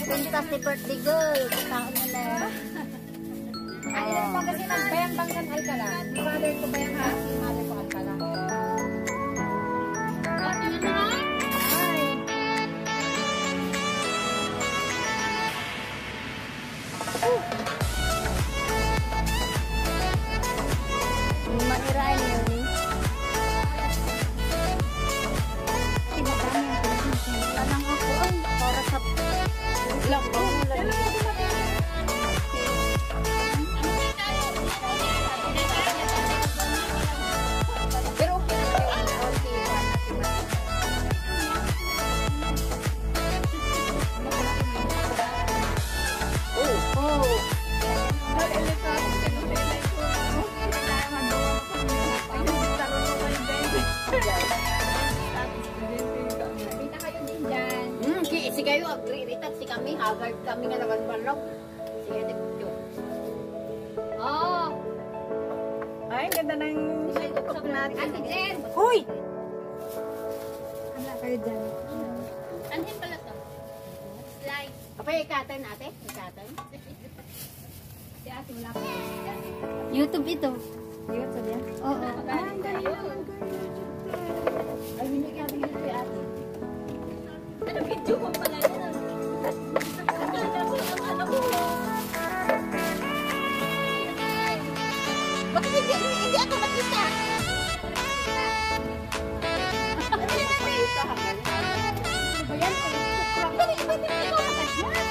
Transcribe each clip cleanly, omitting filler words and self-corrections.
Punta si birthday girl. Taon nila. Ayun po kasi nagbayang banggan Alcala. Mother ko bayang ha? Mother ko Alcala. Mairain yun eh. Tanang ako ay para sa lang po. Pero okay. Oh. Si kayo agree-ritat, si kami haggard kami nga naman balok. Sige, dito. Oh. Ay, ganda ng tutok natin. Ate Jen. Hoy! Hala kayo dyan. Anhin pala to. Slide. Kapag ikatan ate? Ikatan? Si ate wala pa. YouTube ito. YouTube yan? Oo. Ay, hindi ka rin si ate. Ano video ko pala yan? Bakit hindi ako makita? Bayan ko. Dali, ba't hindi ko makita?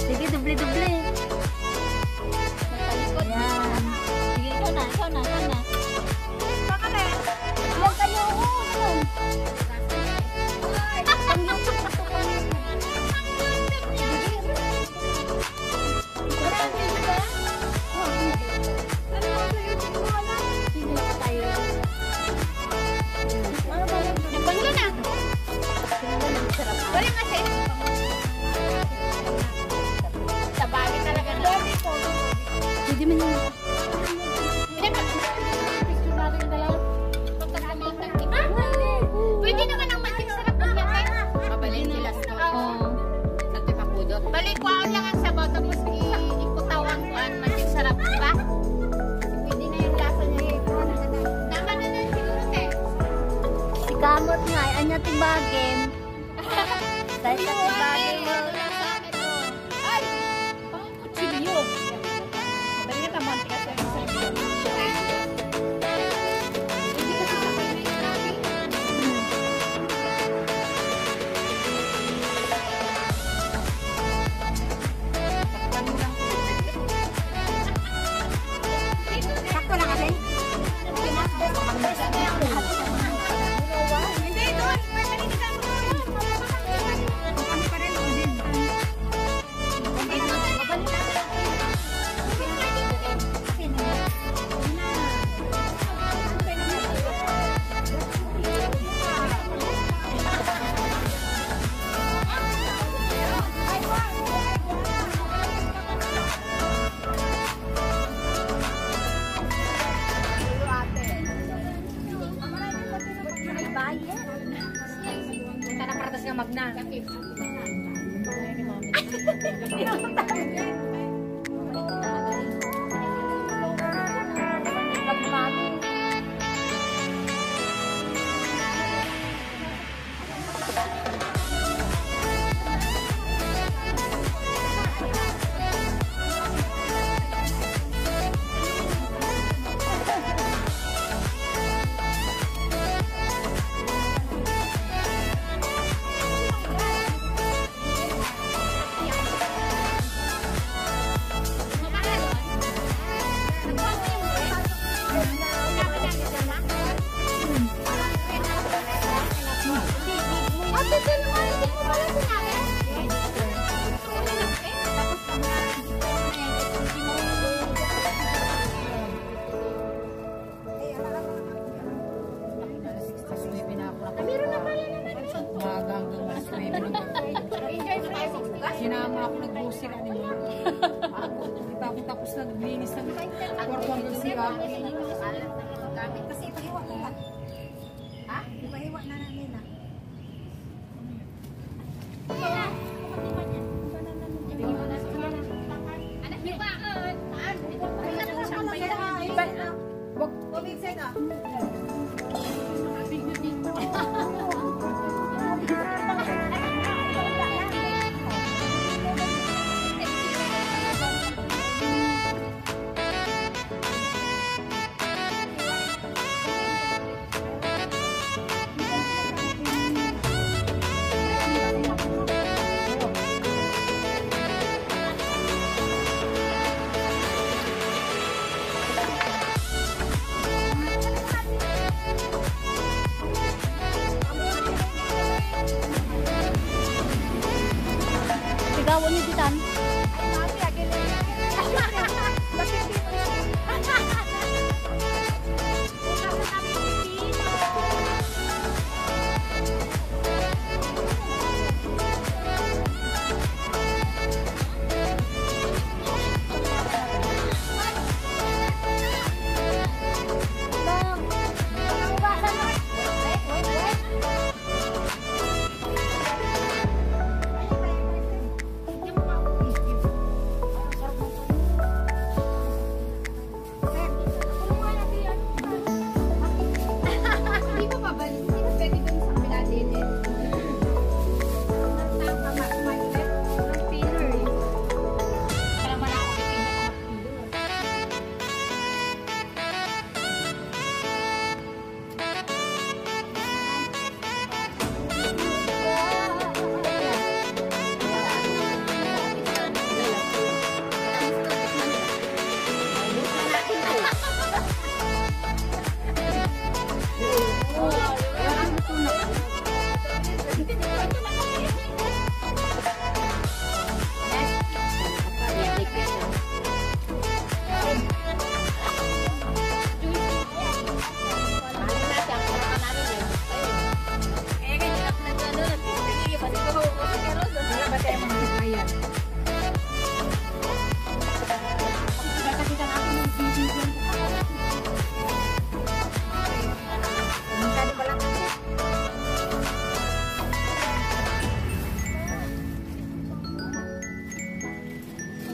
Sige, doble-doble. Ayan. Sige, ikaw na. Baka na. Ilan kayo? Oo, Nagbango na. Wala kasi. Sabali talaga na. Hindi man yun. Pwede naman ang masing sarap ng yakin. Mabalin nila sa sa tipakudot. Balikwaon lang ang sabaw tapos ikutawang kuan. Masing sarap, diba? Pwede na yung lasa niya. Tama na lang siguro, te. Si Kamot nga, ay anya tibagim. Dahil sa tibagim mo. Ay! Pang kutsilyo. Dali ka naman, kasi ang sabi. Hindi kasi sabay na yung namin. Sakto lang kasi. Hindi, doon. May paninigan mo doon. Kami pa rin din. Kita na paratas nga magna. Sinama ako nag-busik. Ako, di ba ako tapos naglinis ng kwarto hanggang siya. Kasi ipahiwa na lang. Ha? Ipahiwa na lang nila. Anak niyo ba? Sigawan niyo ditan.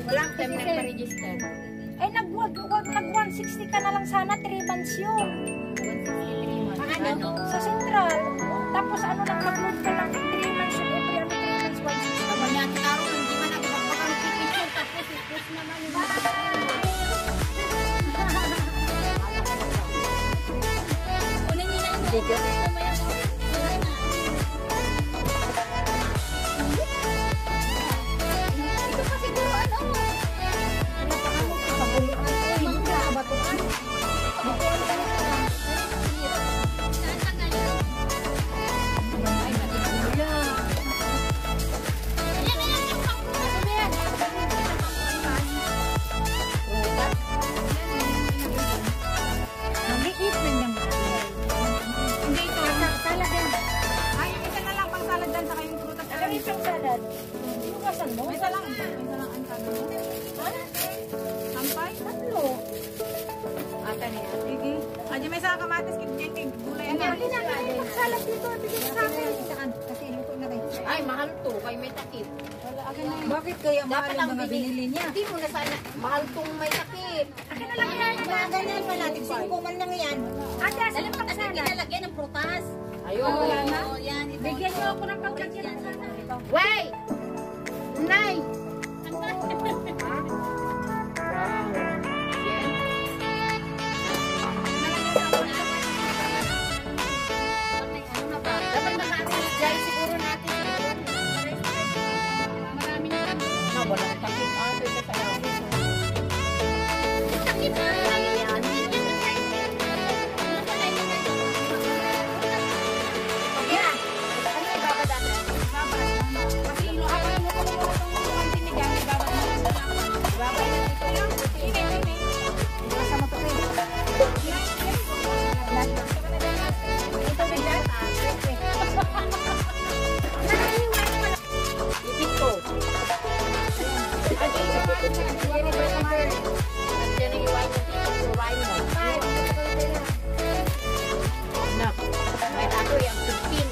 Walang time na pa-register. Eh, nag-160 ka na lang sana, 3 months yun. 163 months. Ano? Sa Central. Tapos ano lang, mag-load ka lang 3 months yun, every ano, 3 months, 160. Naman yan, karo, hindi man ako magpapakang tapos ipos naman yung kunin niyo na yung video. Ito pa siguro ano? May salang ang sabi mo. Sampay? Tatlo. Ata niya. Sige. Adi may sa kamatis kay gulay na. Magsalat dito, bigyan sa akin. Kasi luto na kayo. Ay, mahal to. Kay may takip. Bakit kaya Dapat ang binili niya. Hindi mo na sana. Mahal tong may takip. Akin na lang yan. Ganyan pa natin. 5 man lang yan. Ate, asan Alam mo pa kasi sana? kinalagyan ng prutas. Ayun. Wala na? Yan. Ito. Bigyan niyo ako ng paglagyan ng sana. Wait! Nay! Dapat makakilagay siguro natin. Marami naman. Na, walang takip. Ito ito sa lahat. Takip na. Yan. Yan. Ano yung babad natin? Kasi habang mo ko itong tinigang, ibabalik Nandiyan ang iwain mo. Iwain mo. Anak, may ako yung 15.